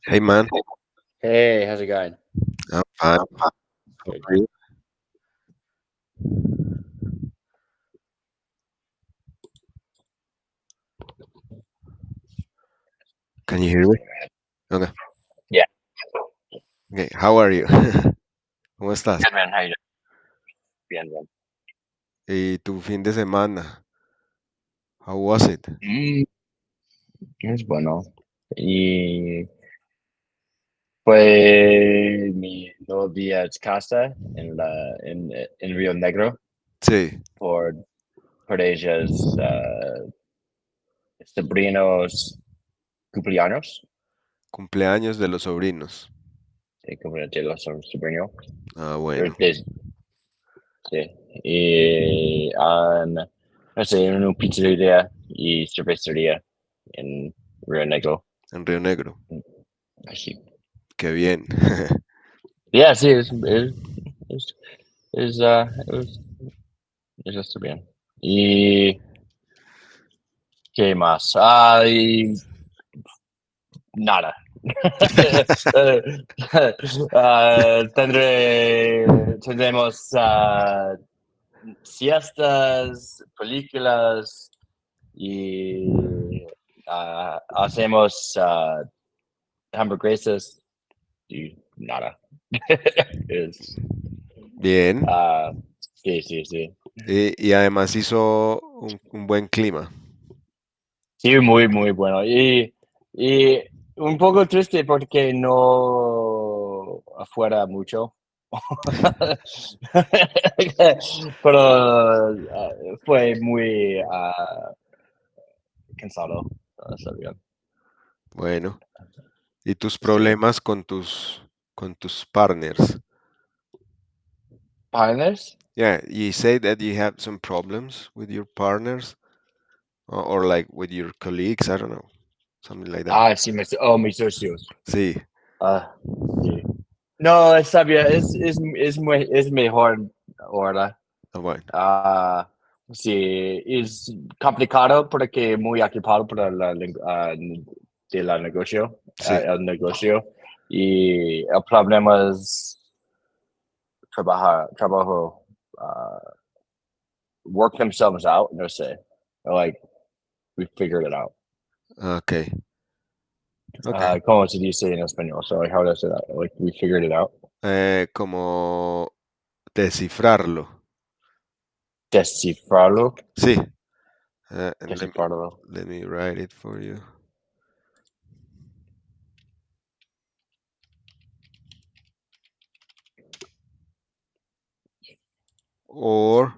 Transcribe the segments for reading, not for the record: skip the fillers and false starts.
Hey man, Hey, how's it going? I'm fine. How Good. are you? Can you hear me? Okay. Yeah, Okay. How are you? ¿Cómo estás? good man. How you doing? Bien, bien. ¿Y tu fin de semana? How was it? Es bueno. Y fue mi novia casa en Río Negro Sí, por, por ellas sobrinos cumpleaños. cumpleaños de los sobrinos. Sí, cumpleaños de los sobrinos. Ah, bueno, Birthdays, sí. Y no sé, en una pizzería y cervecería en Río Negro. en Río Negro. Así. Qué bien. Yeah, sí, es, es esto bien. ¿Y qué más? Nada. Tendremos siestas, películas y hacemos hamburguesas y nada. Es, Bien. ah, sí, sí, sí. Y además hizo un buen clima. Sí, muy, muy bueno. Y un poco triste porque no afuera mucho. Pero fue muy cansado. Está bien. Bueno. ¿Y tus Sí. problemas con tus partners? ¿Partners? Yeah, you say that you have some problems with your partners or like with your colleagues, I don't know, something like that. Sí, mis socios. Sí. Ah, sí. No, está bien. Es mejor ahora. Ah, bueno. Ah, sí, es complicado porque muy ocupado por de la negocio, Sí. el negocio. Y el problema es trabajo, uh, work themselves out, no sé. Like, we figured it out. Okay. Okay. ¿Cómo se dice en español? So, like, how do I say that? Like, we figured it out. Como descifrarlo. Descifrarlo. Sí. And Descifrarlo. let me write it for you. Or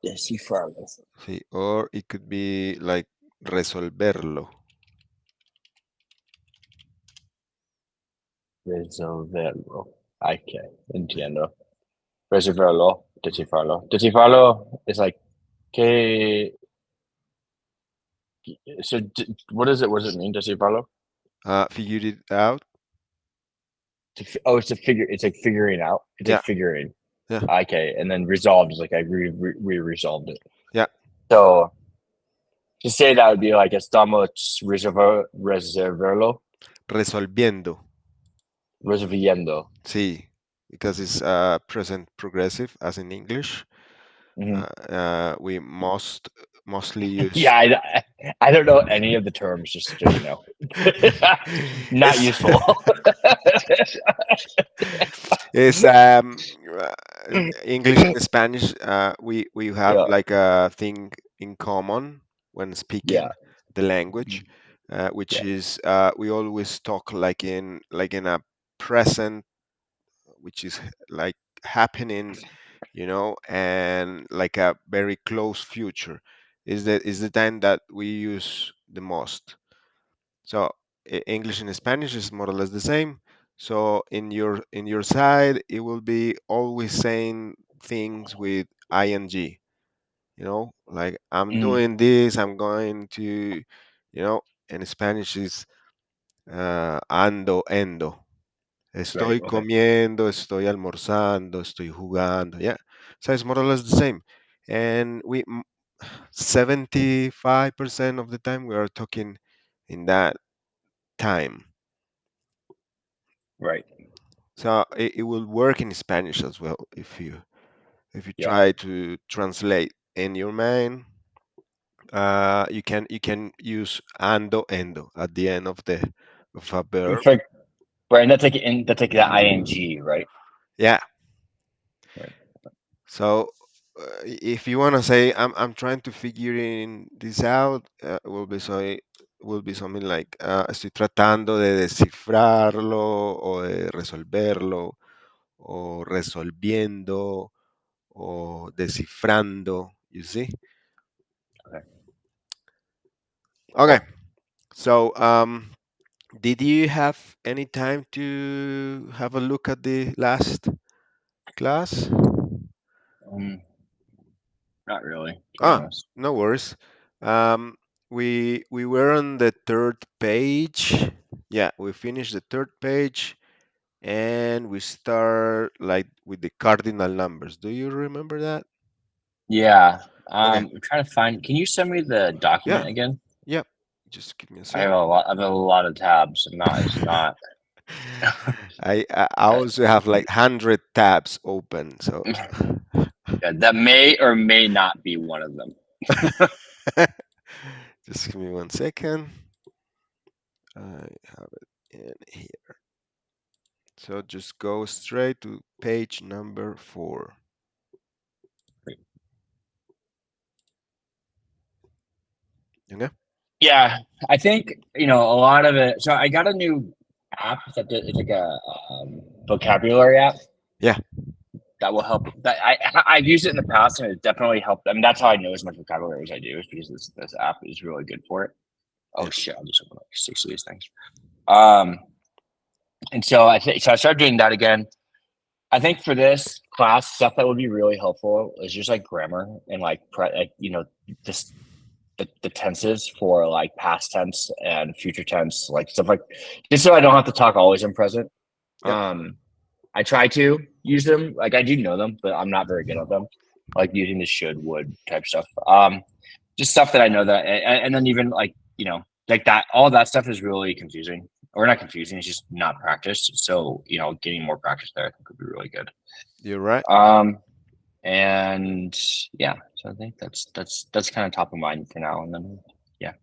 Descifrarlo. sí, or it could be like resolverlo. Resolverlo. Ok, entiendo. Reservarlo, descifrarlo. Descifrarlo is like que. So, what is it? What does it mean? Descifrarlo. Figured it out. Oh, it's a figure. It's like figuring out. It's like Yeah. figuring. Yeah. Okay, and then resolved is like we resolved it. Yeah. So to say that would be like estamos reservarlo, Resolviendo. resolviendo. Sí. Because it's present progressive as in English. Hmm. We mostly use Yeah, I don't know any of the terms. Just so you know, not it's useful. it's English and Spanish. We have Yeah, like a thing in common when yeah, speaking the language, which yeah. is we always talk like in a present, which is like happening, and like a very close future. Is the time that we use the most. So English and Spanish is more or less the same. So in your side, it will be always saying things with ing. Like I'm Mm, doing this, I'm going to, in Spanish is ando, endo. right. Estoy Okay. comiendo, estoy almorzando, estoy jugando. Yeah. So it's more or less the same. And 75% of the time we are talking in that time. Right. So it will work in Spanish as well if you Yeah. try to translate in your mind. You can use ando endo at the end of a verb. It's like right. And that's like the ing, right? Yeah. Right. So if you want to say I'm trying to figure in this out, will be something like estoy tratando de descifrarlo o de resolverlo o resolviendo o descifrando. You see? Okay. Okay. Cool. So did you have any time to have a look at the last class? Um, Not really, to be Ah, honest. no worries. Um, we were on the third page. Yeah, we finished the third page and we start like with the cardinal numbers. Do you remember that? Yeah. Okay. I'm trying to find. Can you send me the Yeah. document again? Yeah. Just give me a I have sec. a lot. I have a lot of tabs. I'm not. It's not. I also have like 100 tabs open, so Yeah, that may or may not be one of them. just give me 1 second. I have it in here. So just go straight to page number 4. Okay? Yeah, I think a lot of it. So I got a new app. It's like a vocabulary app Yeah, that will help. That I've used it in the past, and it definitely helped. I mean, that's how I know as much vocabulary as I do, is because this app is really good for it. Oh yeah, shit! I'll just open like 6 of these things. Um, and so I think so. I started doing that again. I think for this class, stuff that would be really helpful is just like grammar and this the tenses for like past tense and future tense, like stuff like just so I don't have to talk always in present. yeah. Um, I try to use them, like I do know them, but I'm not very good at them, like using the should, would type stuff. Just stuff that I know that, and then even like like that, all that stuff is really confusing, or not confusing. It's just not practiced. So getting more practice there, I think would be really good. You're right. Um, and yeah, so I think that's kind of top of mind for now. And then yeah,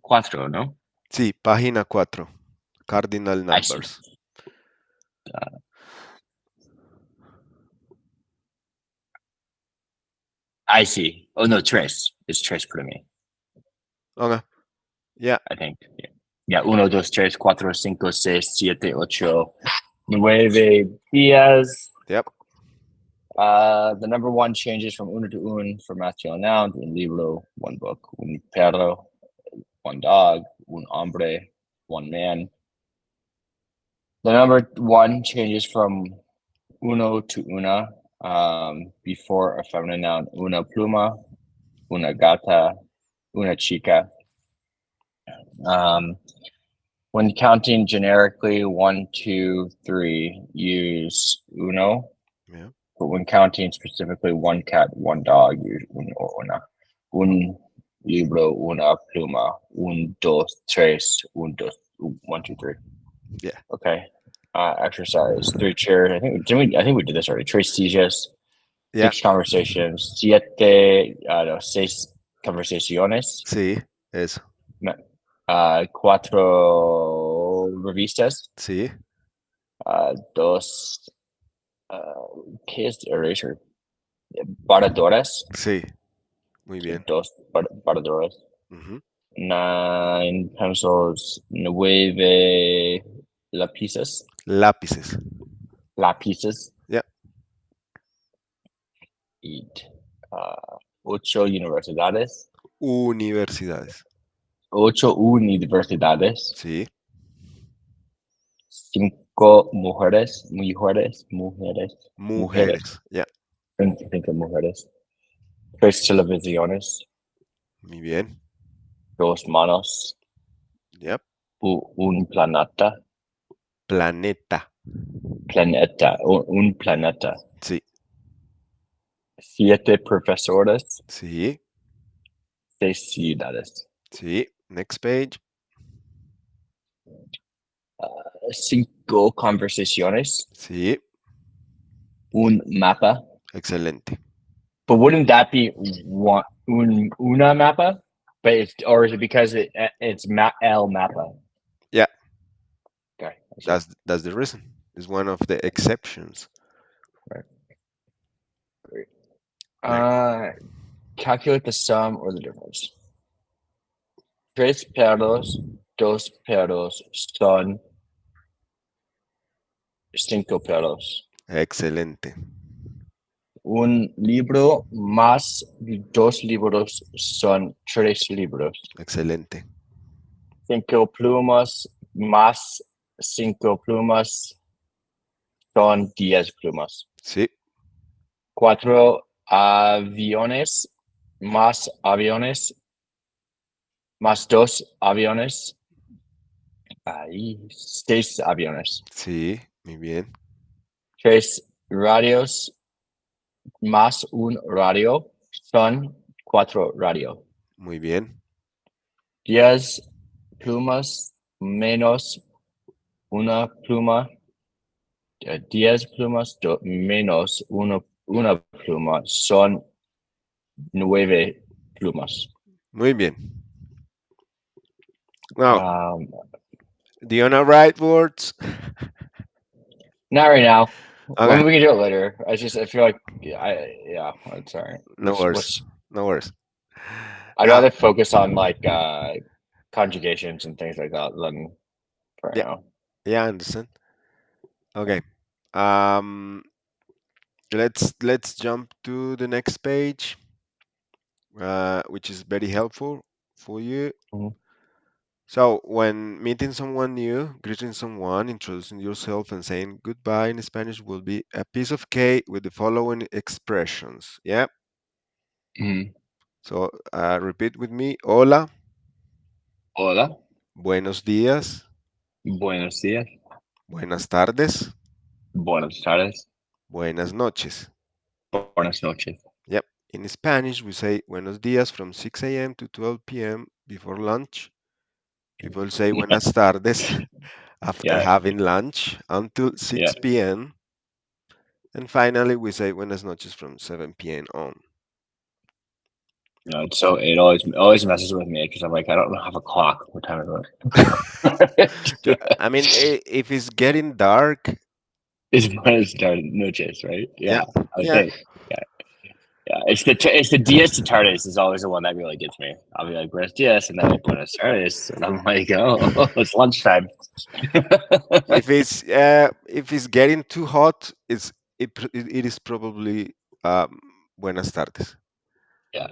cuatro, no? Sí, página 4. Cardinal I see. numbers. I see. Oh no, tres. It's tres for me. Okay. Yeah. I think. Yeah. Yeah. Uno, dos, tres, cuatro, cinco, seis, siete, ocho, nueve días. Yep. The number one changes from uno to un for masculine noun. Un libro, one book. Un perro, one dog. Un hombre, one man. The number one changes from uno to una before a feminine noun. Una pluma, una gata, una chica. Um, when counting generically, one, two, three, use uno. Yeah. But when counting specifically one cat, one dog, use uno or una. Un libro, una pluma, un, dos, tres, un, dos, one, two, three. Yeah. Okay. Exercise, three chairs. I think we did this already. Tres sillas, Yeah. six conversations, siete, no, seis conversaciones, Sí. Eso. cuatro revistas, Sí. dos, ¿qué es eraser? Baradoras, Sí. Muy so bien. dos baradoras, Ujú. nine pencils, nueve lapices, Lápices. lapices, Yeah. eight, ocho universidades, Universidades. ocho universidades, Sí. cinco mujeres, Mujeres. Yeah. cinco mujeres, tres televisiones, Muy bien. dos manos, Yep. un planeta, Planeta. un planeta, Sí. siete profesores, Sí. seis ciudades. Sí. Next page. Cinco conversaciones. Sí, Un mapa. excelente. But wouldn't that be una mapa? But it's, or is it because it's el mapa? Yeah, Okay, I see. that's the reason. It's one of the exceptions. Right. Great. Next. Calculate the sum or the difference. Tres perros, dos perros son cinco perros. Excelente. Un libro más dos libros son tres libros. Excelente. Cinco plumas más cinco plumas son 10 plumas. Sí, Cuatro aviones más dos aviones. Ahí, seis aviones. sí, muy bien. Tres radios más un radio son cuatro radio. Muy bien. 10 plumas menos una pluma. 10 plumas menos una pluma son 9 plumas. Muy bien. Now, Um, do you wanna write words? Not right now. Well, Okay, we can do it later. I feel like yeah, it's all right. no worries. What's No worries. I'd Now, rather focus on like conjugations and things like that than for yeah, now. yeah, I understand. Okay. Um, let's jump to the next page, which is very helpful for you. Mhm. So, when meeting someone new, greeting someone, introducing yourself, and saying goodbye in Spanish will be a piece of cake with the following expressions. Yeah. Mhm. So, repeat with me. Hola, Hola, buenos días, buenos días, buenas tardes, buenas tardes, buenas noches. buenas noches. Yep. In Spanish, we say buenos días from 6 a.m. to 12 p.m. before lunch. People say buenas tardes after Yeah, having lunch until yeah. 6 p.m. And finally, we say buenas noches from 7 p.m. on. No, it's so it always messes with me because I'm like I don't have a clock. What time is it? I mean, if it's getting dark, It's buenas noches, right? yeah, Yeah, I would yeah. think. Yeah. Yeah, it's the dias to tardes is always the one that really gets me. I'll be like buenos dias, and they're like buenos tardes, and I'm like, oh, it's lunchtime. If it's getting too hot, it is probably buenas tardes. Yeah,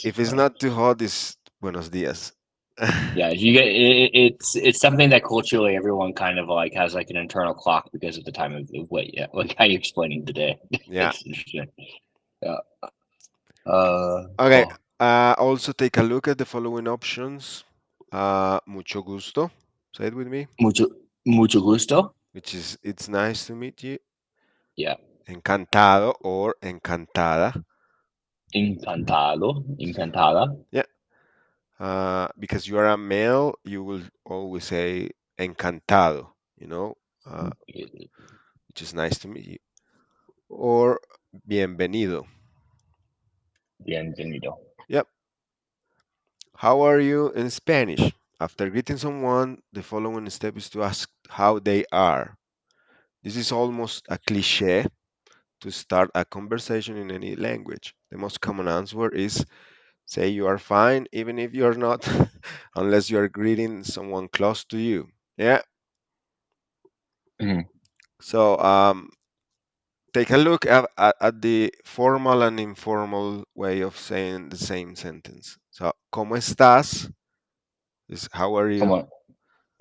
If it's not too hot, it's buenos dias. yeah. You get it's something that culturally everyone kind of like has like an internal clock because of the time of what yeah, like how you're explaining the day. Yeah. It's interesting. Yeah. Okay. Cool. Also take a look at the following options. Mucho gusto. Say it with me, Mucho gusto. which is it's nice to meet you. Yeah. Encantado or encantada. Encantado. Encantada. Yeah. Because you are a male, you will always say encantado, uh, which is nice to meet you. Or bienvenido. Bienvenido. Yep. How are you in Spanish? After greeting someone, the following step is to ask how they are. This is almost a cliche to start a conversation in any language. The most common answer is say you are fine, even if you're not, unless you are greeting someone close to you. Yeah. Mhm. So take a look at the formal and informal way of saying the same sentence. So, ¿cómo estás? Is how are you? Como,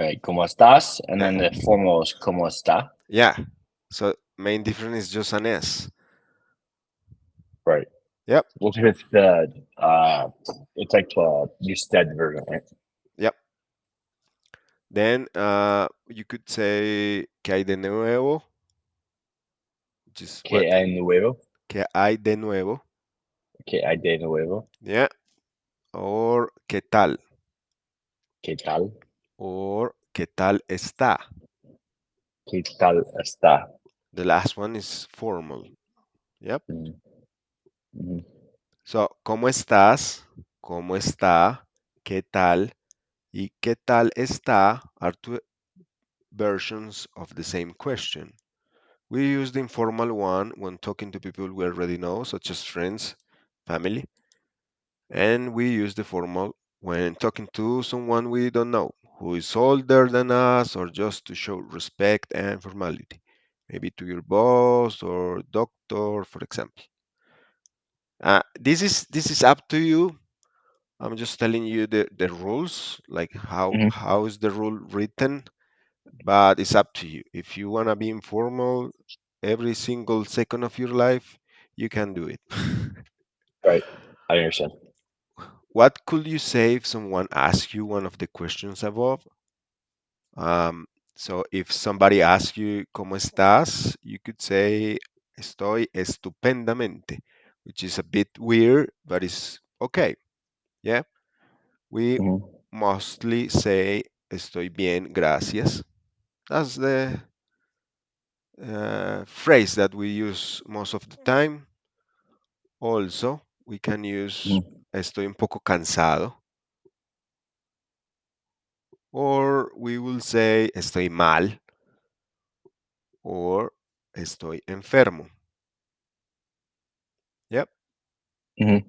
right. ¿Cómo estás? And Yeah. then the formal is ¿Cómo está? Yeah. So main difference is just an S. Right. Yep. Well, it's like the usted version, right? Yep. Then you could say ¿qué hay de nuevo? Which is what Que hay nuevo? ¿qué hay de nuevo? Que hay de nuevo? Yeah. Or ¿qué tal? Que tal? Or ¿Qué tal está? ¿Qué tal está? The last one is formal. Yep. Mhm. Mhm. So, ¿cómo estás? ¿Cómo está? ¿Qué tal? Y ¿qué tal está? Are two versions of the same question. We use the informal one when talking to people we already know, such as friends, family, and we use the formal when talking to someone we don't know, who is older than us, or just to show respect and formality, maybe to your boss or doctor, for example. This is up to you. I'm just telling you the rules, like Mhm. how is the rule written, but it's up to you. If you wanna be informal every single second of your life, you can do it. Right. I understand. What could you say if someone asks you one of the questions above? Um, so if somebody asks you ¿Cómo estás? You could say Estoy estupendamente, which is a bit weird, but it's okay. Yeah, we Mhm. mostly say Estoy bien, gracias. That's the phrase that we use most of the time. Also, we can use Mhm. Estoy un poco cansado, or we will say Estoy mal, or Estoy enfermo. Yep. Mhm.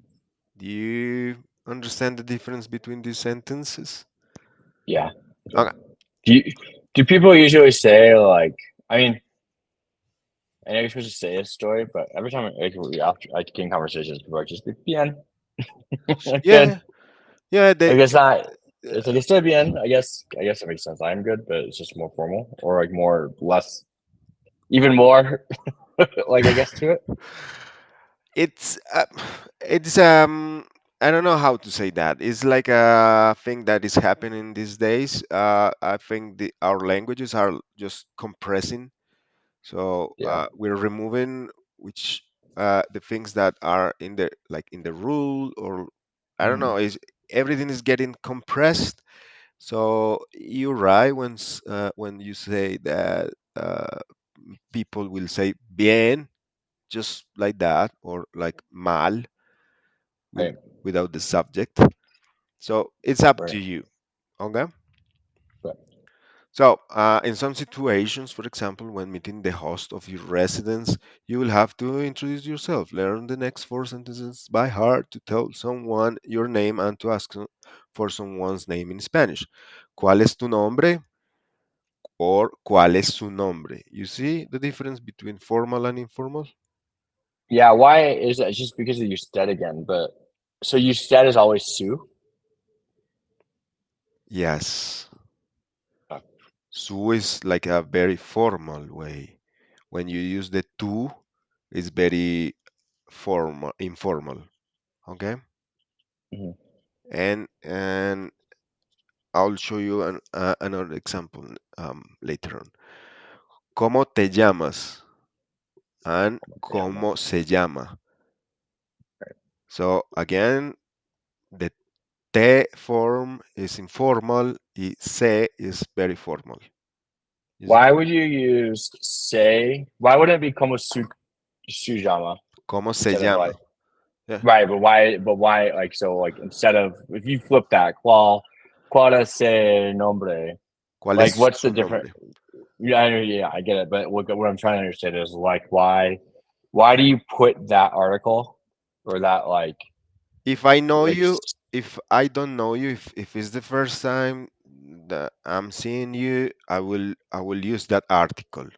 Do you understand the difference between these sentences? Yeah. Yeah. Okay. Do you, do people usually say like? I mean, I know you're supposed to say a story, but every time like, after I get in conversations, people are just like bien. Like good. Yeah, yeah. Like They it's not. It's like it's still bien. I guess. I guess it makes sense. I'm good, but it's just more formal or like more less, even more. Like I guess to it. it's it's I don't know how to say that. It's like a thing that is happening these days. I think our languages are just compressing. So Yeah. we're removing which the things that are in the like in the rule, or I don't Mhm. know, is everything is getting compressed. So you're right when you say that people will say bien just like that, or like mal with Right. without the subject. So it's up Right. to you. Okay. Right. So, in some situations, for example, when meeting the host of your residence, you will have to introduce yourself, learn the next four sentences by heart to tell someone your name and to ask for someone's name in Spanish. ¿Cuál es tu nombre? Or ¿cuál es su nombre? You see the difference between formal and informal? Yeah. Why is that? It's just because of your stead again, but so your stead is always Sue. Yes. Oh. Su is like a very formal way. When you use the tú, it's very formal, informal. Okay. Mhm. And I'll show you another example later on. ¿Cómo te llamas? And Damn. ¿cómo se llama? Right. So again, the te form is informal, y se is very formal. You see? Why would you use say? Why wouldn't it be como sujama ¿Cómo se instead of like llama? Yeah. right? But why? But why? Like so? Like instead of if you flip that, cuál es el nombre? ¿Cuál Like es what's the su different? nombre? Yeah, I get it. But what I'm trying to understand is like why do you put that article or that If I know like you, if I don't know you, if it's the first time that I'm seeing you, I will use that article,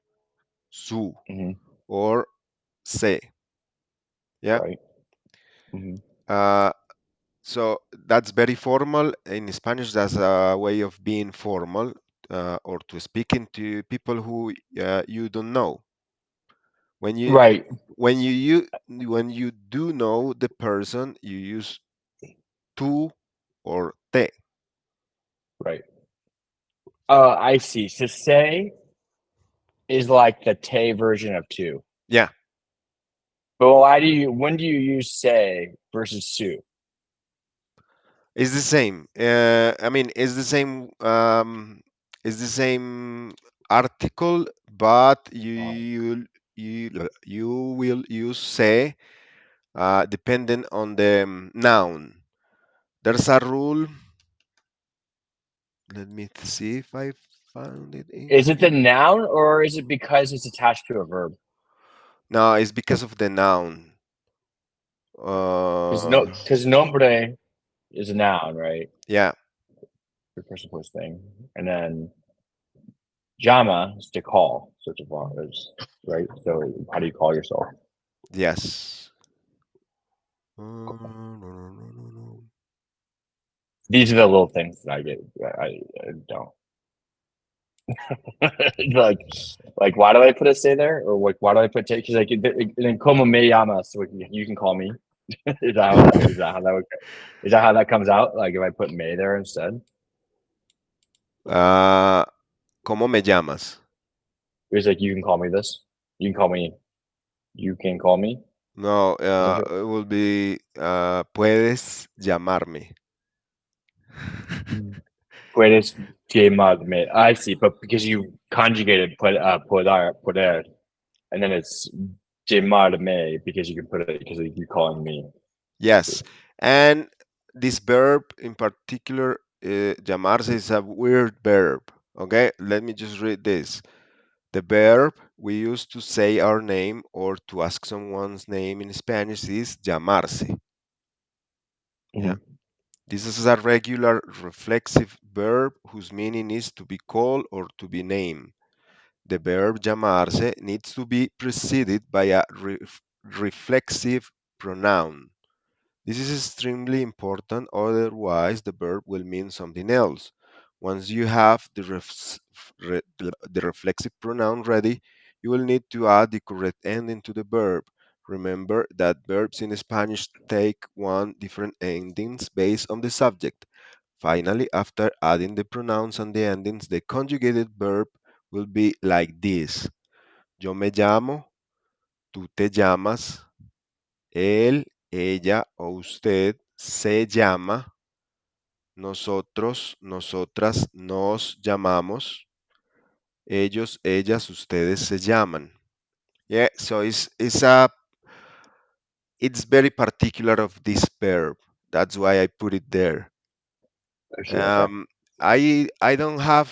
su mhm, or se. Yeah. right? Hmm. Uh, so that's very formal. In Spanish, that's a way of being formal, or to speaking to people who you don't know. When you Right, when you do know the person, you use tú or te. right. I see. So say is like the Tay version of two. Yeah, But why do you when do you use say versus sue? it's the same. I mean, it's the same. It's the same article, but Oh. you will use se depending on the noun. There's a rule. Let me see if I found it in Is it the here. noun or is it because it's attached to a verb? No, it's because of the noun. Because no, Uh, because nombre is a noun, right? yeah, The person place thing, and then llama is to call, such a verb, right? So how do you call yourself? yes. No, no, no, no, no. These are the little things that I get. I don't like. Like, why do I put a say there, or like, why do I put take? Because like, and then como me llama, so you can call me. Is that how that? Is that how that would? Is that how that comes out? Like, if I put may there instead, Ah, ¿cómo me llamas? it's like you can call me this. You can call me. You can call me. No, Is it? it will be puedes llamarme. Puedes llamarme. I see, but because you conjugated poder, and then it's llamarme because you can put it because you're calling me. I see. Yes, and this verb in particular, llamarse, is a weird verb. Okay, let me just read this. The verb we use to say our name or to ask someone's name in Spanish is llamarse. Yeah. Mhm. This is a regular reflexive verb whose meaning is to be called or to be named. The verb llamarse needs to be preceded by a reflexive pronoun. This is extremely important, otherwise, the verb will mean something else. Once you have the reflexive pronoun ready, you will need to add the correct ending to the verb. Remember that verbs in Spanish take one different endings based on the subject. Finally, after adding the pronouns and the endings, the conjugated verb will be like this: Yo me llamo, tú te llamas, él, ella o usted se llama, nosotros, nosotras nos llamamos, ellos, ellas, ustedes se llaman. Yeah, so it's very particular of this verb. That's why I put it there. I see. Okay. Um, I don't have.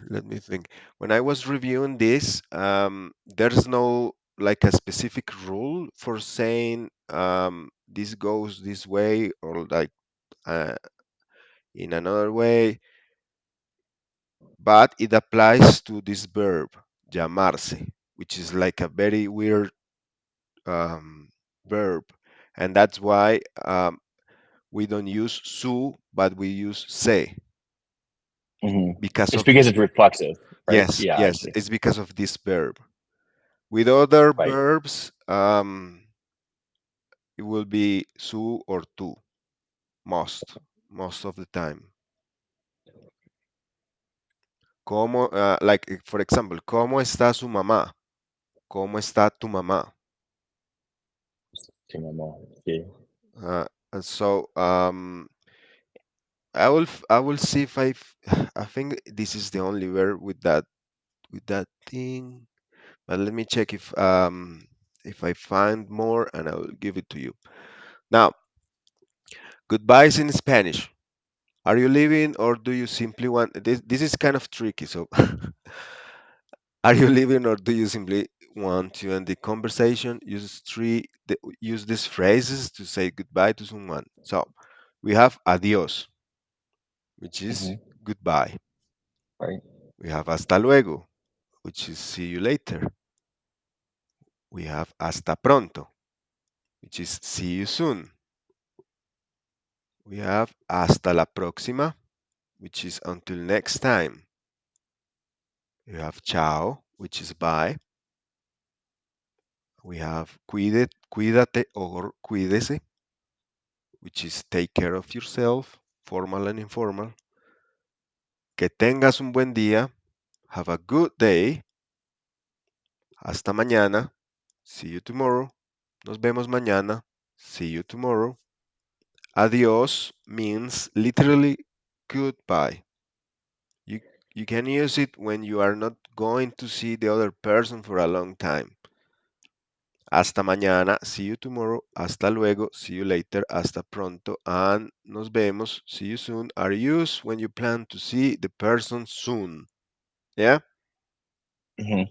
Let me think. When I was reviewing this, there's no like a specific rule for saying this goes this way or like uh, in another way, but it applies to this verb, llamarse, which is like a very weird um, verb, and that's why we don't use su, but we use se Hmm. because It's of because it's reflexive, right? yes, Yeah, I yes, see. it's because of this verb. With other Right. verbs, it will be su or tu most of the time. Como, like for example, ¿cómo está su mamá? ¿Cómo está tu mamá? See my mom. See. So I will see if I think this is the only verb with that thing. But let me check if I find more and I will give it to you. Now, goodbyes in Spanish. Are you leaving or do you simply want this is kind of tricky, so are you leaving or do you simply want to end the conversation? Use these phrases to say goodbye to someone. So we have adiós, which is Hmm. goodbye. Right. We have hasta luego, which is see you later. We have hasta pronto, which is see you soon. We have hasta la próxima, which is until next time. We have chao, which is bye. We have cuídate or cuídese, which is take care of yourself, formal and informal. Que tengas un buen día, have a good day. Hasta mañana, see you tomorrow. Nos vemos mañana, see you tomorrow. Adiós means literally goodbye. You can use it when you are not going to see the other person for a long time. Hasta mañana, see you tomorrow. Hasta luego, see you later. Hasta pronto, and nos vemos, see you soon, are used when you plan to see the person soon. Yeah? Hmm.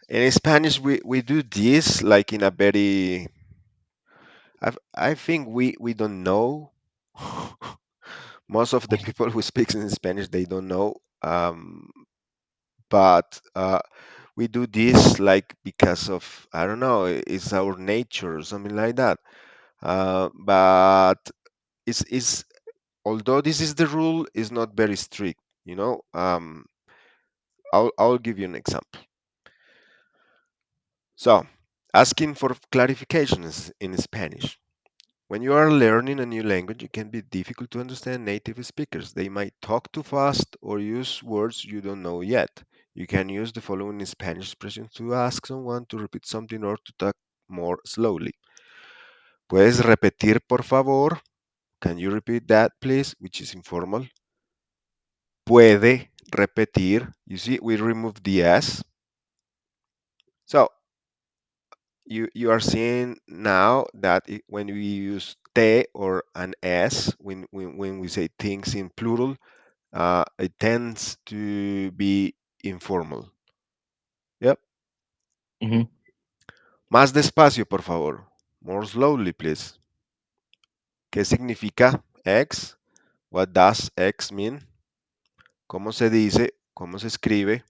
In Spanish, we do this like in a very. I think we don't know. Most of the people who speaks in Spanish, they don't know. But we do this like because of, I don't know, it's our nature or something like that. But it's although this is the rule, is not very strict. You know, I'll give you an example. So, asking for clarifications in Spanish. When you are learning a new language, it can be difficult to understand native speakers. They might talk too fast or use words you don't know yet. You can use the following Spanish expressions to ask someone to repeat something or to talk more slowly. ¿Puedes repetir, por favor? Can you repeat that, please? Which is informal. Puede repetir. You see, we remove the S. So you are seeing now that when we use te or an s, when we say things in plural, it tends to be informal. Yep. Hmm. Más despacio, por favor. More slowly, please. ¿Qué significa X? What does X mean? ¿Cómo se dice? ¿Cómo se escribe?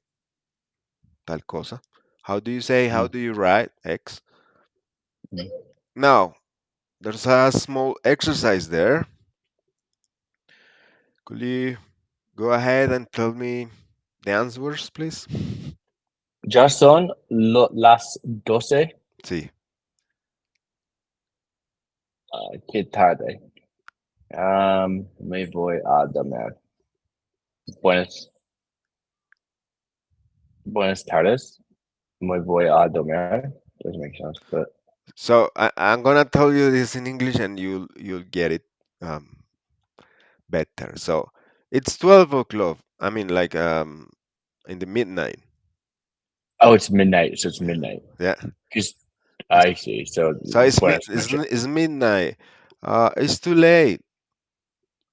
Tal cosa. How do you say? How Hmm. do you write X? Now, there's a small exercise there. Could you go ahead and tell me the answers, please? Ya son las 12. Sí, Qué tarde. Me voy a dormir. Buenas, buenas tardes. Me voy a dormir. Doesn't make sense, but so I'm gonna tell you this in English and you'll get it um, better. So it's 12 o'clock. I mean, like in the midnight. oh, it's midnight, so it's Yeah, midnight. yeah. Because It's, I see. So so it's buenas noches, it's midnight. It's too late.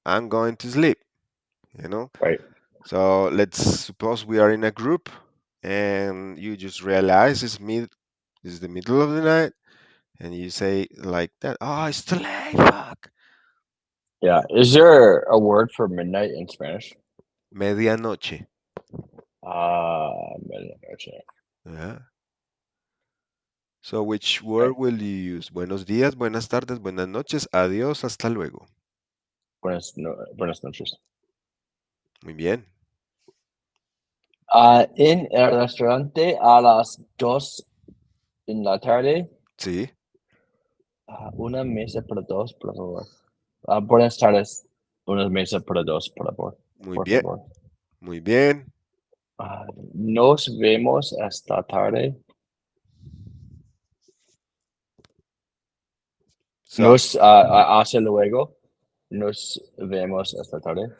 I'm going to sleep. You know. right? So let's suppose we are in a group, and you just realize it's the middle of the night, and you say like that. Oh, it's too late. Fuck. Yeah. Is there a word for midnight in Spanish? Medianoche. Medianoche. Yeah. So, which Right. word will you use? Buenos días, buenas tardes, buenas noches, adiós, hasta luego. Buenas noches. Muy bien. En el restaurante a las 2 en la tarde, Sí, una mesa para dos, por favor. Buenas tardes. Una mesa para dos, por favor. muy Por bien, favor. muy bien. Nos vemos esta tarde. So, Hasta luego. Nos vemos esta tarde.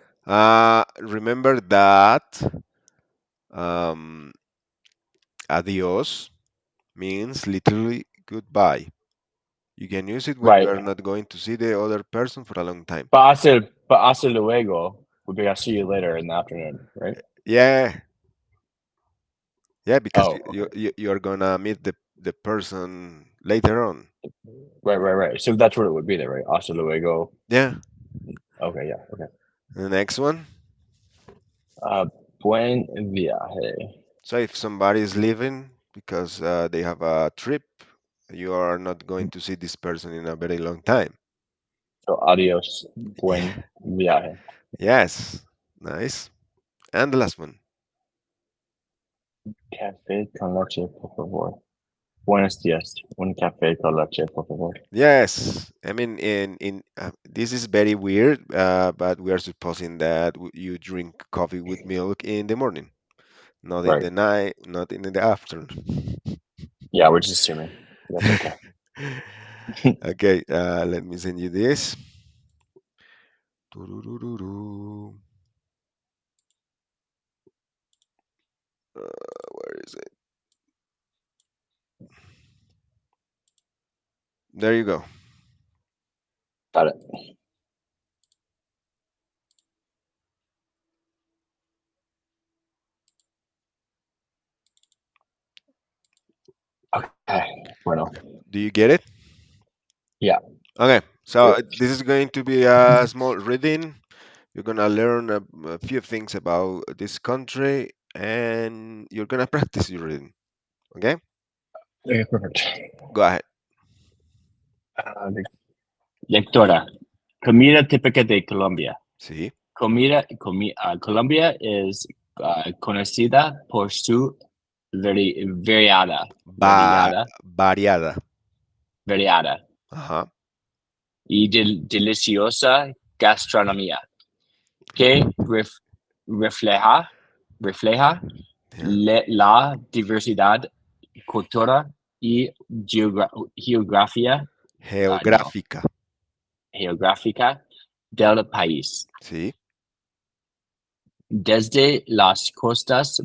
remember that um, adiós means literally goodbye. You can use it when you Right. are not going to see the other person for a long time. But hasta luego would be I'll see you later in the afternoon, right? Yeah, yeah, because Oh, okay. you are gonna meet the person later on. Right. So that's what it would be there, right? Hasta luego. Yeah. Okay, yeah, okay. The next one. Uh, Buen viaje. So if somebody is leaving because they have a trip, you are not going to see this person in a very long time. So adios. Buen viaje. Yes, nice. And the last one. Café con leche, por favor. Buenos días. Un café con leche, por favor. Yes, I mean in this is very weird, but we are supposing that you drink coffee with milk in the morning, not in Right. the night, not in the afternoon. Yeah, we're just assuming. That's okay. Okay, let me send you this. Turururu. Where is it? There you go. Got it. Okay. Bueno. Do you get it? Yeah. Okay, so Good. this is going to be a small reading. You're gonna learn a few things about this country, and you're gonna practice your reading. Okay, Okay, perfect. go ahead. Lectora. Comida típica de Colombia. Sí, Colombia is conocida por su variada, va variada, variada. variada Ajá. y deliciosa gastronomía que refleja Ya. la diversidad cultural y geografía, no, Geográfica. geográfica del país. Sí, Desde las costas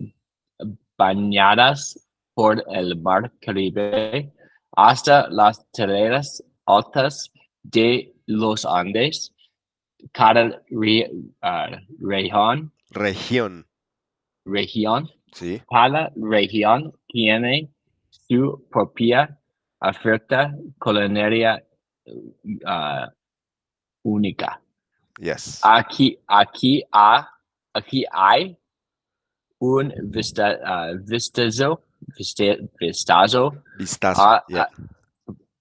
bañadas por el mar Caribe hasta las tierras altas de los Andes, cada región. región, Sí, cada región tiene su propia oferta culinaria uh, única. yes. Aquí hay un vistazo Vistazo. a, Yeah.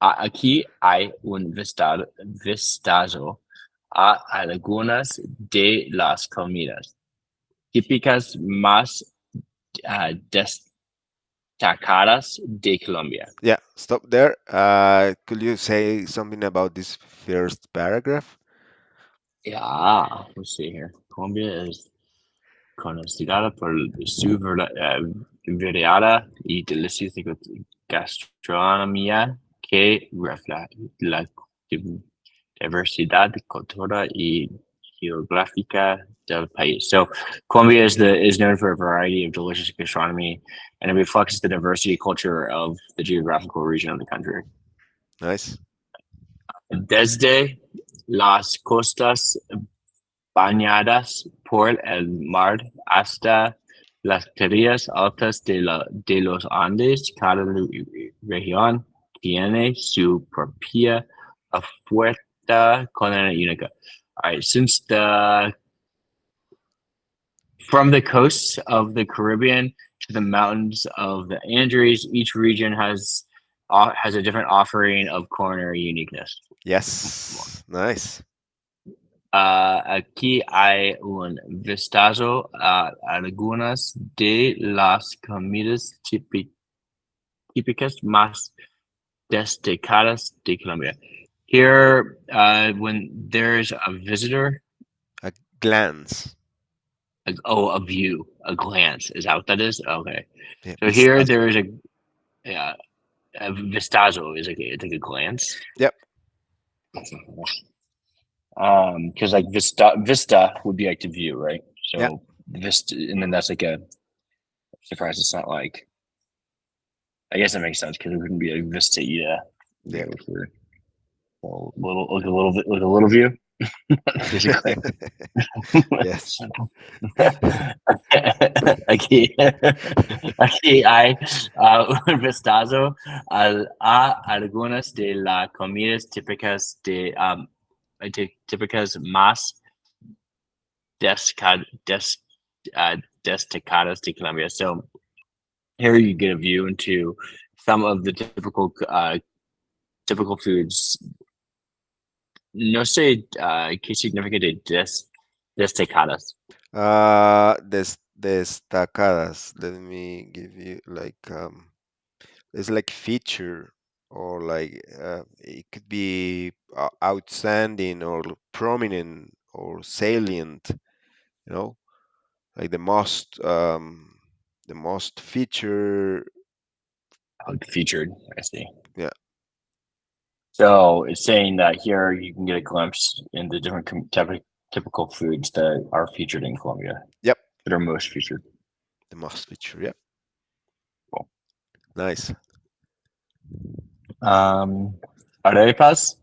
aquí hay un vistazo a algunas de las comidas típicas más destacadas de Colombia. Yeah. Stop there. Could you say something about this first paragraph? Yeah, let's see here. Colombia is conocida por su variada y deliciosa gastronomía que refleja la diversidad cultural y geográfica del país. So Colombia is known for a variety of delicious gastronomy, and it reflects the diversity culture of the geographical region of the country. Nice. Desde las costas bañadas por el mar hasta las tierras altas de los Andes, cada región tiene su propia oferta culinary única. All right, since the from the coasts of the Caribbean to the mountains of the Andes, each region has a different offering of culinary uniqueness. Yes. Nice. Aquí hay un vistazo a algunas de las comidas típicas más destacadas de Colombia. Here, when there's a visitor, A glance. a view, a glance. Is that what that is? Okay. Yeah. So here Vistazo. there is uh, a vistazo is it's like a glance. Yep. Because like vista would be like to view, right? Yeah. So vista, and then that's like a surprise. It's not like I guess that makes sense because it wouldn't be a vista Yeah. view for like a little view. Basically. Yes. Aquí, aquí hay un vistazo a algunas de las comidas típicas típicas más desca- des, destacadas de Colombia. So here you get a view into some of the typical foods. No sé qué significa de destacadas. Destacadas. Let me give you like it's like feature or like it could be outstanding or prominent or salient, you know, like the most feature. Featured, I see. Yeah. So it's saying that here you can get a glimpse into different typical foods that are featured in Colombia, Yep. that are most featured. The mouse feature. Yeah. Cool. Nice. Um, arepas.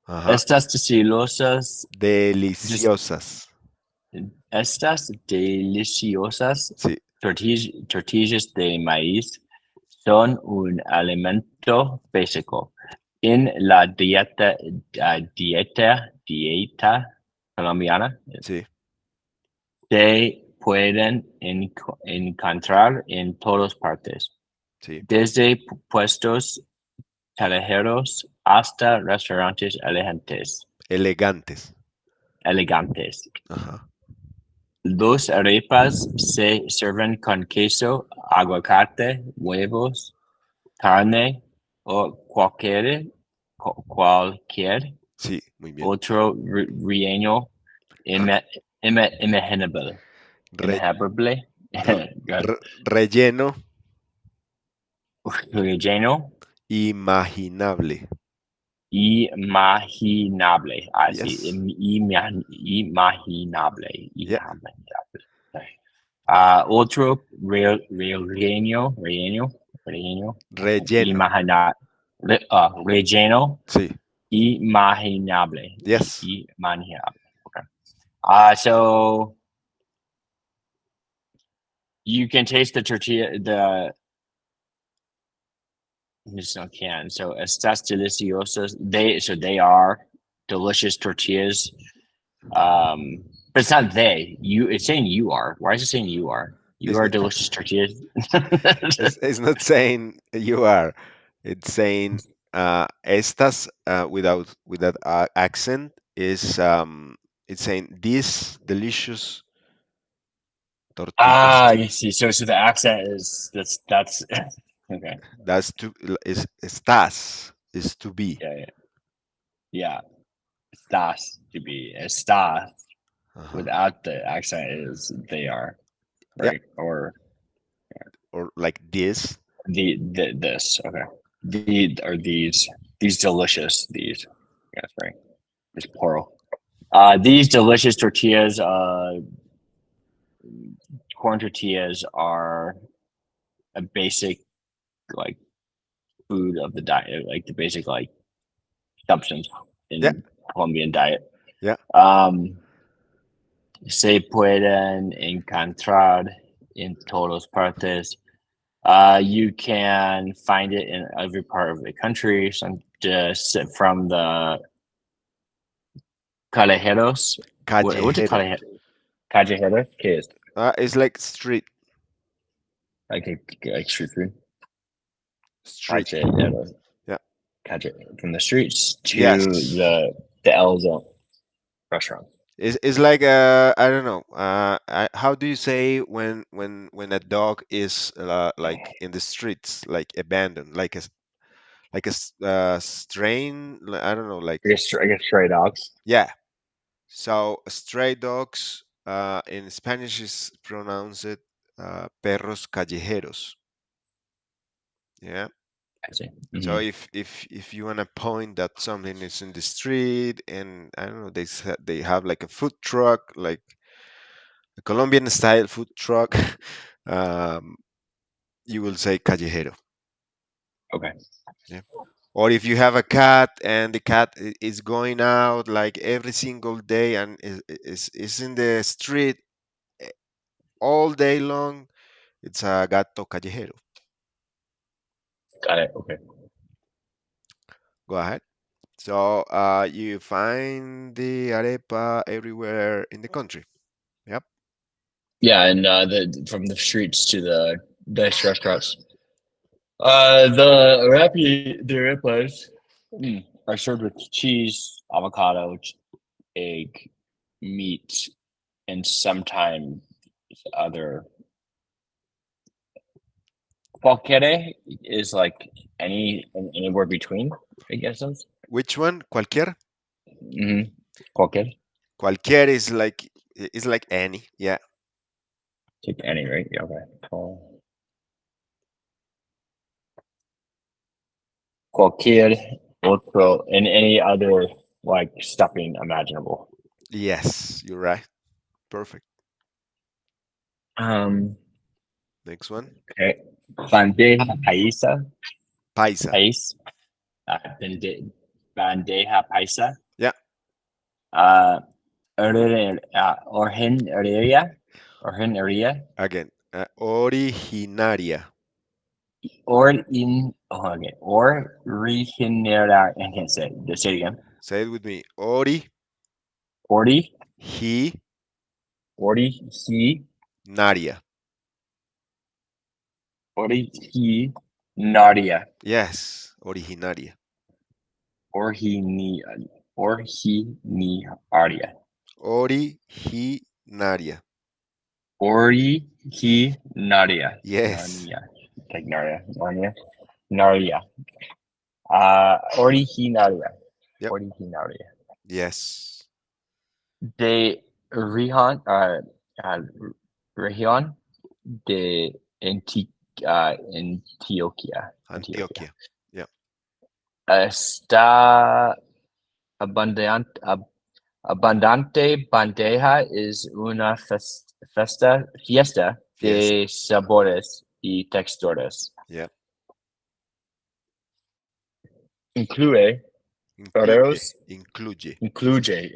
Uh-huh. Estas deliciosas, des- Deliciosas. estas deliciosas Sí, tortillas de maíz son un alimento básico en la dieta colombiana. sí, Se pueden encontrar en todas partes, sí. desde puestos callejeros hasta restaurantes Elegantes. elegantes. Ajá. Los arepas se sirven con queso, aguacate, huevos, carne o cualquier Sí, muy bien. otro relleno R- ima- imaginable. re- Imaginable. r- relleno Relleno imaginable. imaginable. I see. Yes. Imaginable. Yeah. Imaginable. Otro relleno, Relleno. relleno Sí. imaginable. Yes. Imaginable. Okay. So you can taste the tortilla, you still can. So estas deliciosas, they are delicious tortillas. But it's not they. It's saying you are. Why is it saying you are? You It's, are delicious tortillas. it's not saying you are. It's saying estas without accent is it's saying these delicious tortillas. You see. So the accent is that's okay. That's to is estás is to be. Yeah, yeah, yeah. Estás to be estás Uh-huh. without the accent is they are Yeah, right or or like this. the this okay. The or these delicious these. That's right. It's plural. These delicious tortillas, corn tortillas are a basic like food of the diet, like the basic like substance Yeah, in Colombian diet. yeah. Um, Se pueden encontrar en todas partes. You can find it in every part of the country. Some just from the callejeros. What's a Callejero. callejero? ¿Qué es? It's like street, Like like street food. street. Callejero. Yeah. From the streets to Yes. the L zone restaurant. It's like I don't know. How do you say when a dog is like in the streets, like abandoned, like strain? I don't know, like I guess stray dogs. yeah. So stray dogs in Spanish is pronounced perros callejeros. Yeah. I see. So Hmm. if you want to point that something is in the street and I don't know they have like a food truck like a Colombian style food truck, um, you will say callejero. Okay. Yeah. Or if you have a cat and the cat is going out like every single day and is in the street eh, all day long, it's a gato callejero. Got it. Okay. Go ahead. So you find the arepa everywhere in the country. Yep. Yeah, and the from the streets to the nice restaurants. The arepas are served with cheese, avocado, egg, meat, and sometimes other. Qualquere is like anywhere between. I guess those. Which one? Cualquier? Mm-hmm. Qualquere, Cualquier is like any. Yeah. take any, right? Yeah, okay. Cualquier otro and any other like stuffing imaginable. Yes, you're right. Perfect. Um, Next one. Okay. Bandeja paisa. Paisa. Pais. Bandeja paisa. Yeah. Uh, Originaria. Originaria. Again. Originaria. Okay. Originaria. I can't say it. Just say it again. Say it with me. Ordi. Originaria. Ordi. Originaria. Yes. Originaria. Orhini. Originaria. Originaria. Originaria. Yes. Narnia. Like Narnia. Narnia. Narnia. Originaria. Yep. Originaria. Yes. De Rijon, uh, Región de Antioquia. Antioquia. Antioquia. Yeah. Está abundante, abundante bandeja es una fiesta Fiesta. de sabores y texturas. Yeah. Incluye Incluye. arroz, Incluye. incluye,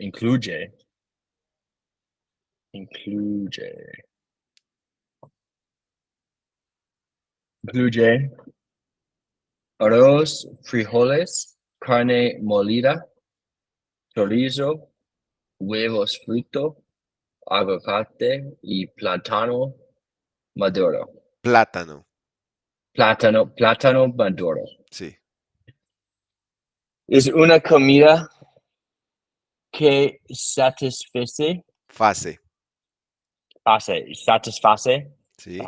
incluye arroz, frijoles, carne molida, chorizo, huevos fritos, aguacate y plátano maduro. Plátano. Plátano maduro. Sí. Es una comida que Fase. satisface Sí.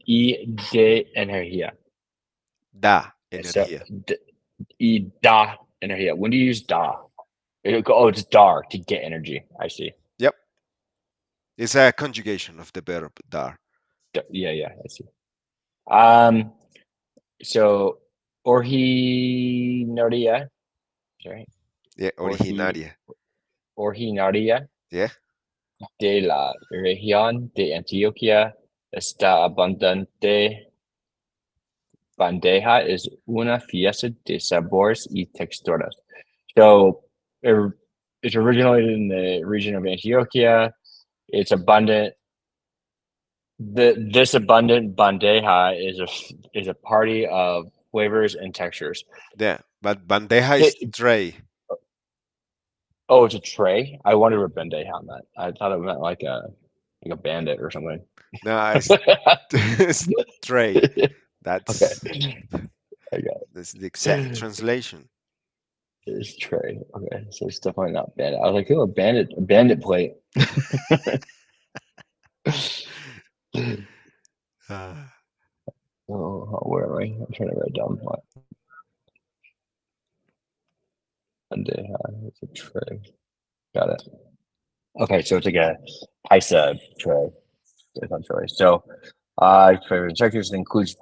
y de energía. Da So, energía. y da energía. When do you use da? Oh, it's dar to get energy. I see. Yep. It's a conjugation of the verb dar. Yeah, I see. Um, so originaria, sorry, Yeah. orgi, Originaria. originaria Yeah. de la región de Antioquia está abundante. Bandeja is una fiesta de sabores y texturas. So it's originated in the region of Antioquia. It's abundant. This abundant bandeja is a party of flavors and textures. Yeah. But bandeja is Ki- tray. Oh, it's a tray. I wonder what bandeja meant. I thought it meant like a bandit or something. No, it's, it's tray. Okay, That's I got that's the exact it. translation. It's tray. Okay, so it's definitely not bandit. I was like, oh, a bandit plate. Uh, Oh, where am I? I'm trying to write down what bandeja. It's a tray. Got it. Okay, so it's like a paisa tray, essentially. So, for checkers, it includes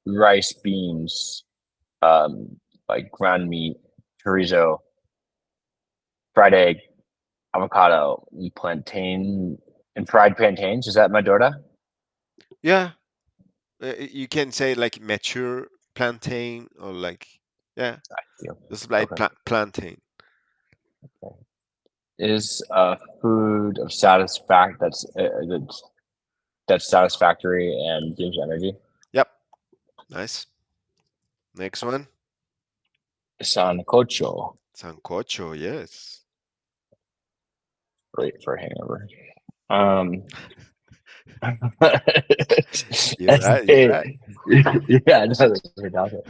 rice, beans, like ground meat, chorizo, fried egg, avocado, and plantain, and fried plantains. Is that Madura? yeah, you can say like mature plantain or like yeah, Yeah. just like Okay. plantain. Is a food of that's satisfactory and gives energy. Yep, nice. Next one, Sancocho, sancocho. Yes, great for a hangover. Um, you're right. You're este, right. yeah, no, we're down here.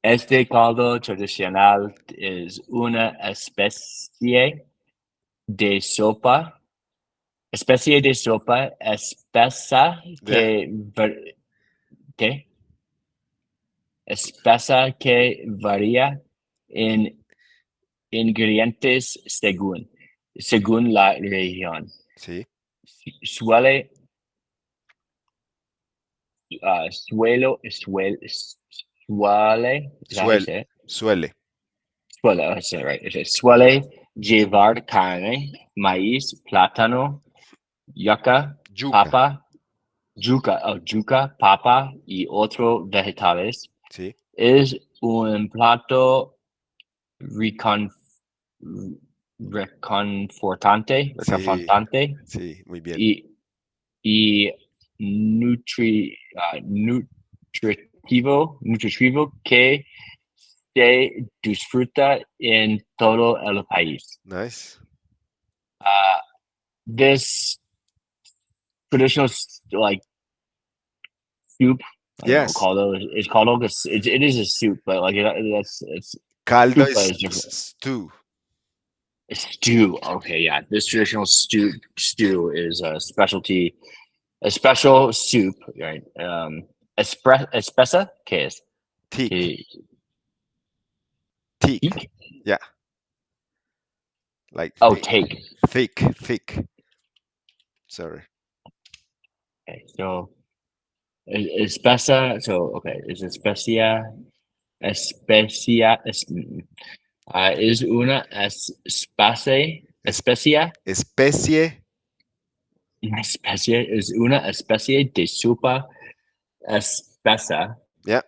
Este caldo tradicional is una especie de sopa espesa Yeah, que espesa que varía en ingredientes según la región. sí. Suele, suele, is that how you Suele, say it? suele. Suele, I say it right. Okay. Suele llevar carne, maíz, plátano, yuca. Yuca. papa, yuca, papa y otros vegetales. Sí, Es un plato recon, sí, reconfortante sí, muy bien. y, y nutritivo que se disfruta en todo el país. Nice. Uh, this traditional like soup, I don't know, Yes. caldo is caldo because it is a soup, but like that's it's Caldo soup, but is it's different. stew. A stew. Okay, yeah, this traditional stew is a specialty, a special soup, right? Espesa, ¿qué es? Thick. Que Thick. teak? Yeah, like Oh, thick. take. Thick, thick. Sorry. Okay, so espesa. So okay, is is una Es- especia. especie. Una especie is una especie de sopa espesa Yeah,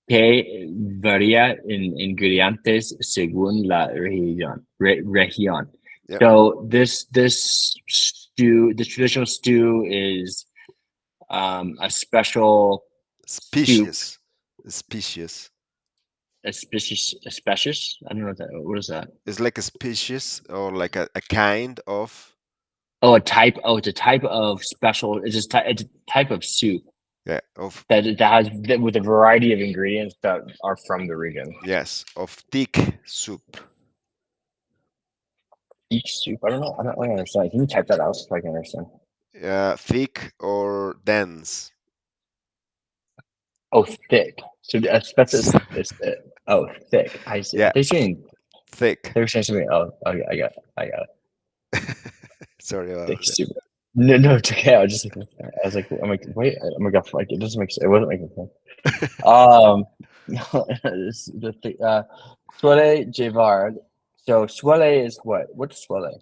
que varía en ingredientes según la región. yeah. So this stew, the traditional stew is a special soup, Species. Species. a species. I don't know what is that? It's like a species or like a kind of, Oh, a type. Oh, it's a type of special. It's a type of soup yeah, of, that has that with a variety of ingredients that are from the region. yes, of thick soup. Each soup. I don't know. I don't really understand. Can you type that out so I can understand? Thick or dense. Oh, thick. So that's So, oh, thick. I see. yeah, thick. They were saying something. Oh, I got it. Sorry Thick about soup. No, no, it's okay. I was like, I'm like, wait, oh my god, like it doesn't make sense. It wasn't making sense. Um, suele llevar. So suele is what? What's suele?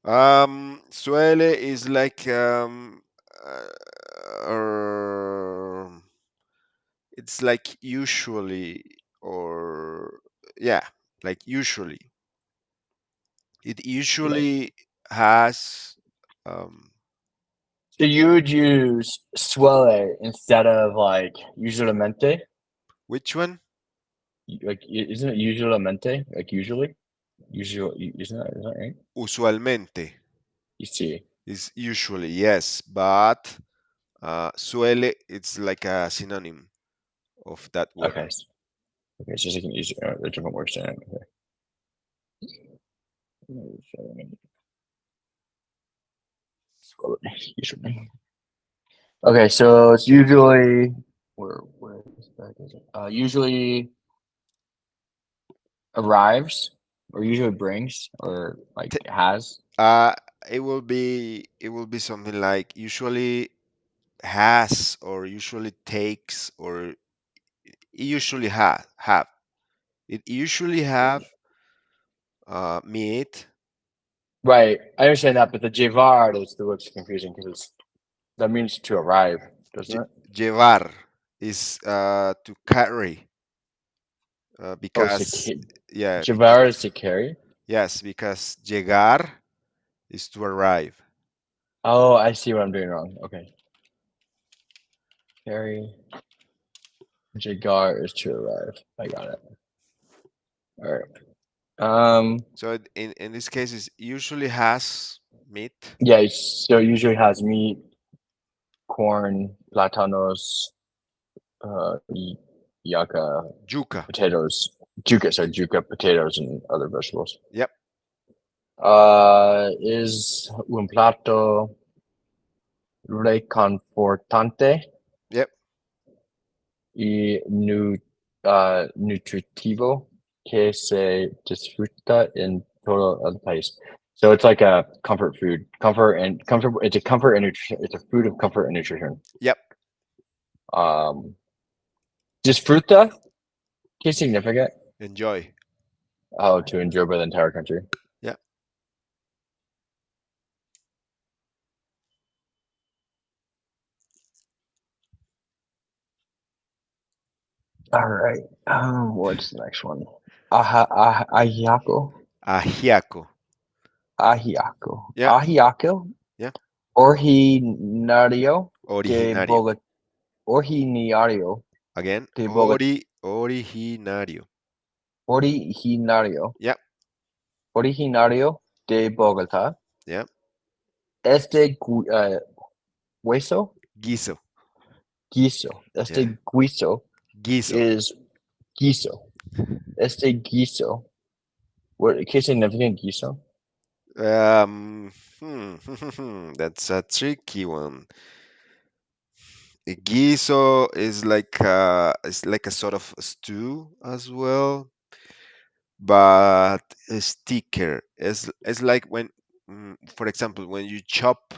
Suele is like uh, it's like usually or yeah, like usually. It Like, usually has um so you would use suele instead of like usualmente. which one? Like, isn't it usualmente? Like usually, isn't that right? Usualmente You see. is usually, yes, but suele it's like a synonym of that word. Okay. Okay, it's just like an easy, a different word saying it. Okay. Usually. Okay, so it's usually where is that? Is it? Usually arrives or usually brings or like T- has. uh it will be something like usually has or usually takes or usually have it usually have meat. Right, I understand that, but the Javard is the what's confusing because that means to arrive, doesn't it? Llevar is to carry Oh, it's because yeah because Javard is to carry. yes because llegar is to arrive. Oh, I see what I'm doing wrong. Okay, carry. Jagar is to arrive. I got it. All right. So in this case it usually has meat. Yeah. So it usually has meat, corn, platanos, yucca, Yuca. potatoes, juca, potatoes, and other vegetables. Yep. Is un plato reconfortante Yep. y nutritivo que se disfruta en todo el país. So it's like a comfort food, comfort. It's a comfort and nutrition. It's a food of comfort and nutrition. Yep. Um, disfruta, que significa? Enjoy. Oh, to enjoy by the entire country. Yeah. All right. What's the next one? Ahiako. Ajiaco. Ahiako. Yeah, Ahiako. yeah. Originario de Originario. Bogotá. Originario Again, de Bogotá. originario. Originario. Yeah, Originario de Bogotá. yeah. Hueso. Guiso. Guiso. Yeah, Guiso guiso. is guiso. Guiso. ¿Qué significa guiso? That's a tricky one. Guiso is like a sort of stew as well, but it's thicker. It's like when, for example, when you chop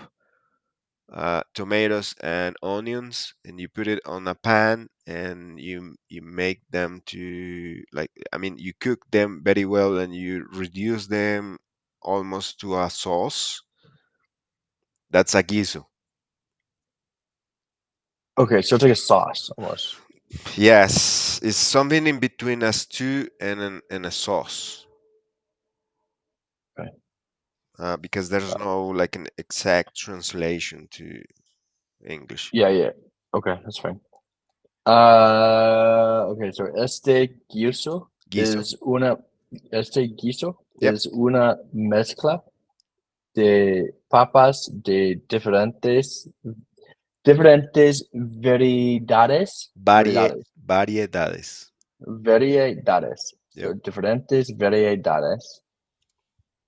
tomatoes and onions and you put it on a pan and you make them to, like, I mean, you cook them very well and you reduce them almost to a sauce. That's a guiso. Okay, so it's like a sauce almost. Yes, it's something in between a stew and a sauce, Okay. because there's no like an exact translation to English. Yeah, yeah. Okay, that's fine. Okay, so Guiso. este guiso Yep. is una mezcla de papas de diferentes Variedades. variedades. Yep. So diferentes variedades.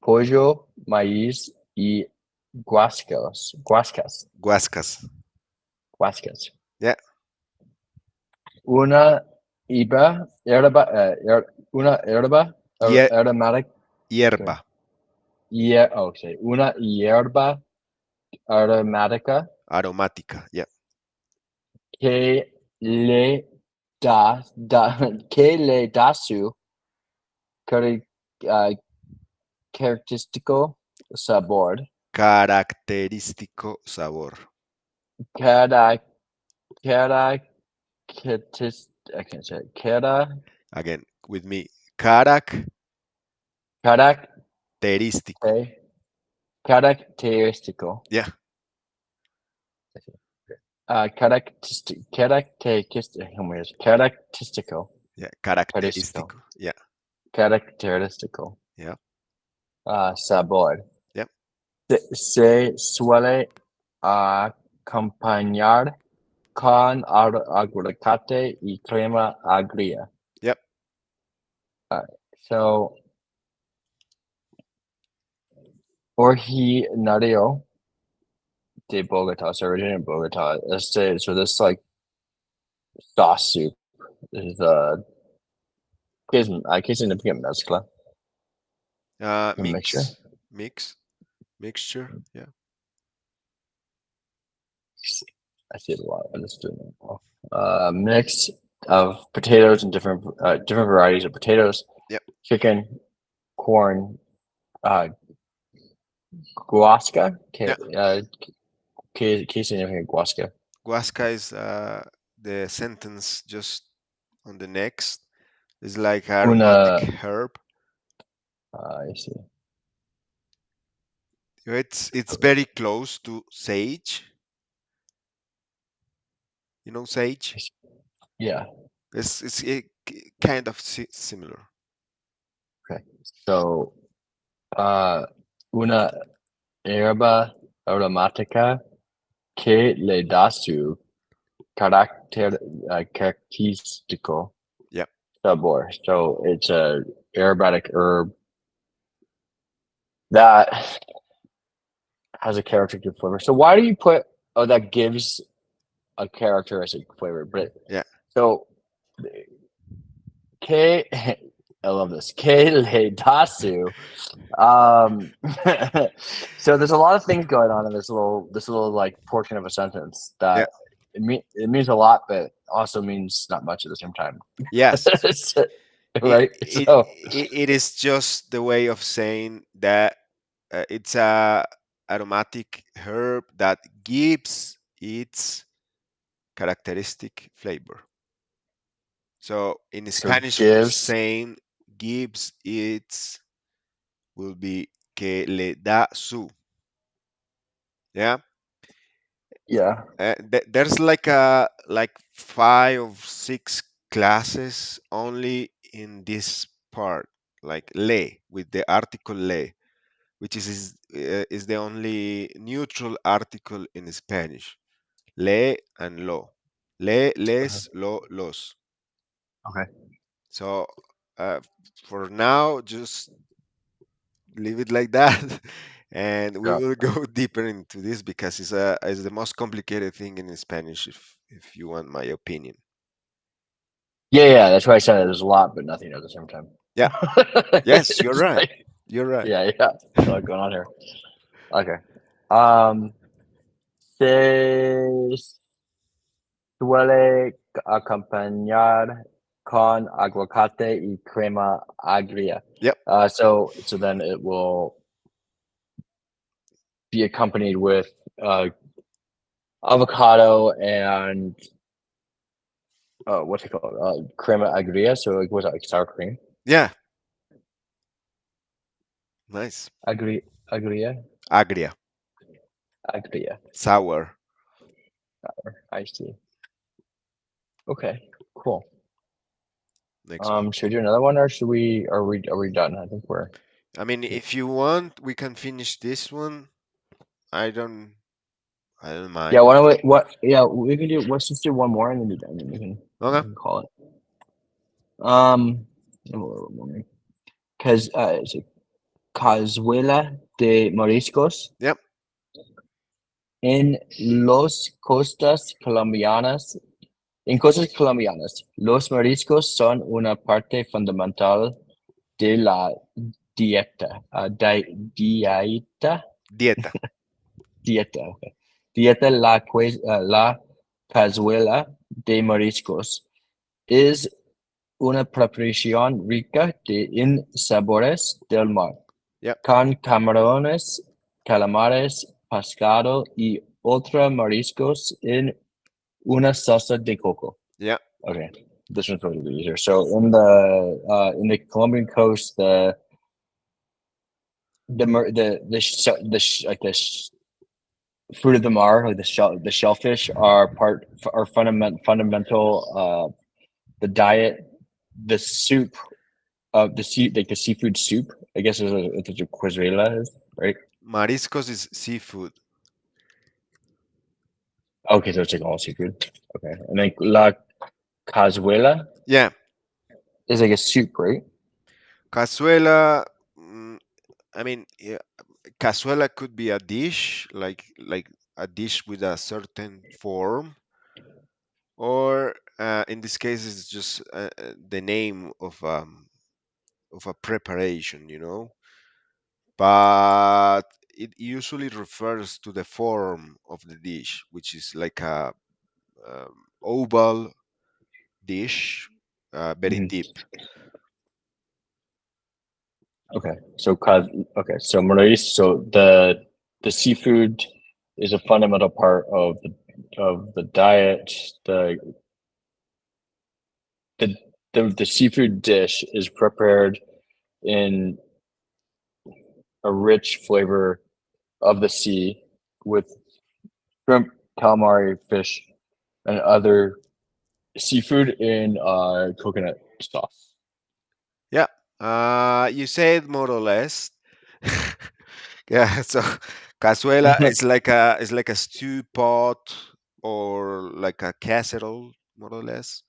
Pollo, maíz y Guascas. guascas. Yeah. Una una herba Hier- aromatic. Okay. hierba. Yeah, okay. Una hierba aromática Aromática. Yeah. que le que le da su cari- ah, característico sabor. Característico sabor. Cada, caracteris, I can't say it. Again, with me. Carac, Característico. característico. Yeah. Característico. Yeah. Característico. Característico. Yeah. Característico. Yeah. Sabor. Yeah. Se suele acompañar con aguacate y crema agria. Yep. So, originario de Bogota, so originated in Bogota. So this like sauce soup is que significa mezcla, a mixture. Mix. Mixture. Yeah. I see it a lot. I just didn't know. Mix of potatoes and different varieties of potatoes, Yep. chicken, corn, uh, guasca. Yeah. Que significa guasca? Guasca is the sentence just on the next. It's like aromatic Una. herb. I see. It's very close to sage. You know sage? Yeah. Kind of similar. Okay. So, uh, una herba aromática que le da su característico Yeah. sabor. So it's a aromatic herb that has a characteristic flavor. So why do you put that gives a characteristic flavor? But Yeah. so que I love this. Que le da su. Um, so there's a lot of things going on in this little like portion of a sentence Yeah. that it means a lot, but also means not much at the same time. Yes. It, Right? it So it is just the way of saying that it's a aromatic herb that gives its characteristic flavor. So in So Spanish for gives. saying gives, it's will be que le da su. Yeah. Yeah. There's like 5 or 6 classes only in this part, like le with the article le, which is the only neutral article in Spanish. Le and lo. Le, Okay. les, lo, los. Okay. So uh, for now, just leave it like that, and we Yeah. will go deeper into this because it's the most complicated thing in Spanish. If you want my opinion. Yeah, yeah. That's why I said there's a lot, but nothing at the same time. Yeah. Yes, you're It's right. like, You're right. yeah, yeah. A lot going on here. Okay. Um, se suele acompañar con aguacate y crema agria. Yep. So then it will be accompanied with uh, avocado and what's it called? Crema agria. So like, what's that, like sour cream? Yeah. Nice. Agri agria Agria. agria. Sour. I see. Okay, cool. Next one. Should we do another one, or should we? Are we done? I think we're. I mean, if you want, we can finish this one. I don't. I don't Yeah. mind. Why don't we? What? Yeah, we can do. Let's just do one more, and then be done. And we Okay. can call it. Um, because is it Cazuela de Mariscos Yep. en los costas colombianas. En costas colombianas, los mariscos son una parte fundamental de la dieta. Dieta. Dieta. Dieta, okay. Dieta la cazuela de mariscos es una preparación rica en sabores del mar, Yep. con camarones, calamares, pescado y otros mariscos en una salsa de coco. Yep. Okay, this one's probably easier. So in the Colombian coast, like fruit of the mar, like the shellfish are fundamental. The diet, the soup, like the seafood soup. I guess is a quesadilla is right. Mariscos is seafood. Okay, so it's like all seafood. Okay, and then la cazuela Yeah. is like a soup, right? Cazuela. I mean, yeah, cazuela could be a dish, like a dish with a certain form, or in this case, it's just the name of a preparation, But it usually refers to the form of the dish, which is like a oval dish, very Mhm. deep. Okay, so so Maurice, so the seafood is a fundamental part of the diet. The the the seafood dish is prepared in a rich flavor of the sea with shrimp, calamari, fish, and other seafood in coconut sauce. Yeah, you said more or less. Yeah, so cazuela is like a stew pot or like a casserole, more or less.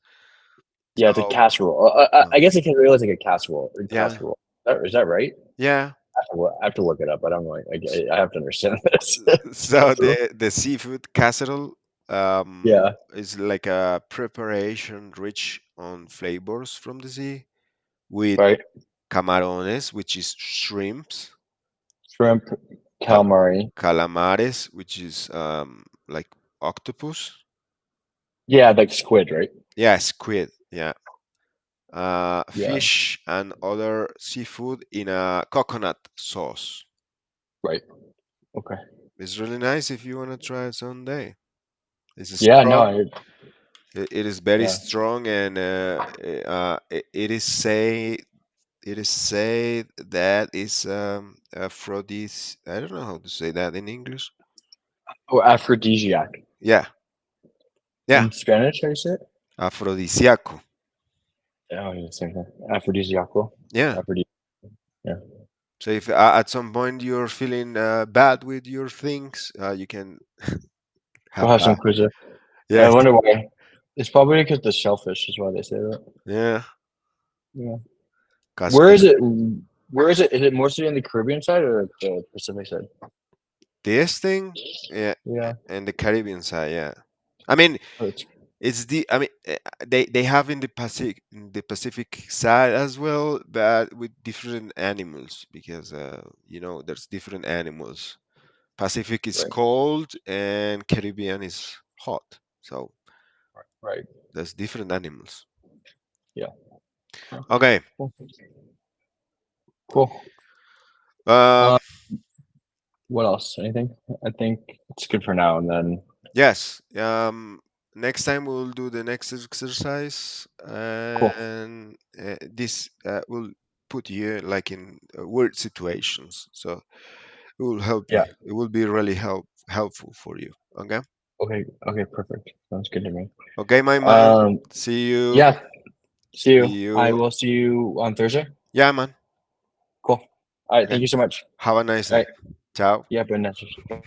Yeah, it's a So casserole. uh, I guess I can realize like a casserole. yeah, Is that right? yeah. I have to look it up, but I'm like, I have to understand this. So Casserole? the seafood casserole Yeah, is like a preparation rich on flavors from the sea with right. camarones, which is shrimps, Shrimp, cal- calamari. calamares, which is like octopus. Yeah, like squid, right? Yeah, squid. Yeah, Yeah, fish and other seafood in a coconut sauce. right. Okay. It's really nice if you want to try it someday. It's Yeah, no, strong. It is very Yeah. strong, and it is said that is aphrodis. I don't know how to say that in English. Or aphrodisiac. Yeah, yeah, In Spanish, how you say it? aphrodisiaco. Oh, yeah, same thing. Aphrodisiacal. Yeah. Aphrodis. Yeah. So if at some point you're feeling bad with your things, you can We'll have have some that. quiz. I Yes. wonder why. It's probably because the shellfish is why they say that. Yeah. Yeah. Where is Cascade. it? Where is it? Is it mostly in the Caribbean side or the Pacific side? This thing, yeah, Yeah. and the Caribbean side, yeah. I mean, Oh, it's it's the. I mean, they have in the Pacific side as well, but with different animals because there's different animals. Pacific is right. cold and Caribbean is hot, so Right. there's different animals. Yeah. Yeah. Okay. Cool. Cool. Um. Uh, what else? Anything? I think it's good for now. And then Yes. Next time we'll do the next exercise, cool. and this will put you like in weird situations. So it will help you. Yeah. It will be really helpful for you. Okay. Okay. Okay. Perfect. Sounds good to me. Okay, my man. Um. See you. Yeah. See you. See I you. will see you on Thursday. Yeah, man. Cool. All right. Okay. Thank you so much. Have a nice All day. right. Ciao. Yep. And that's just bye.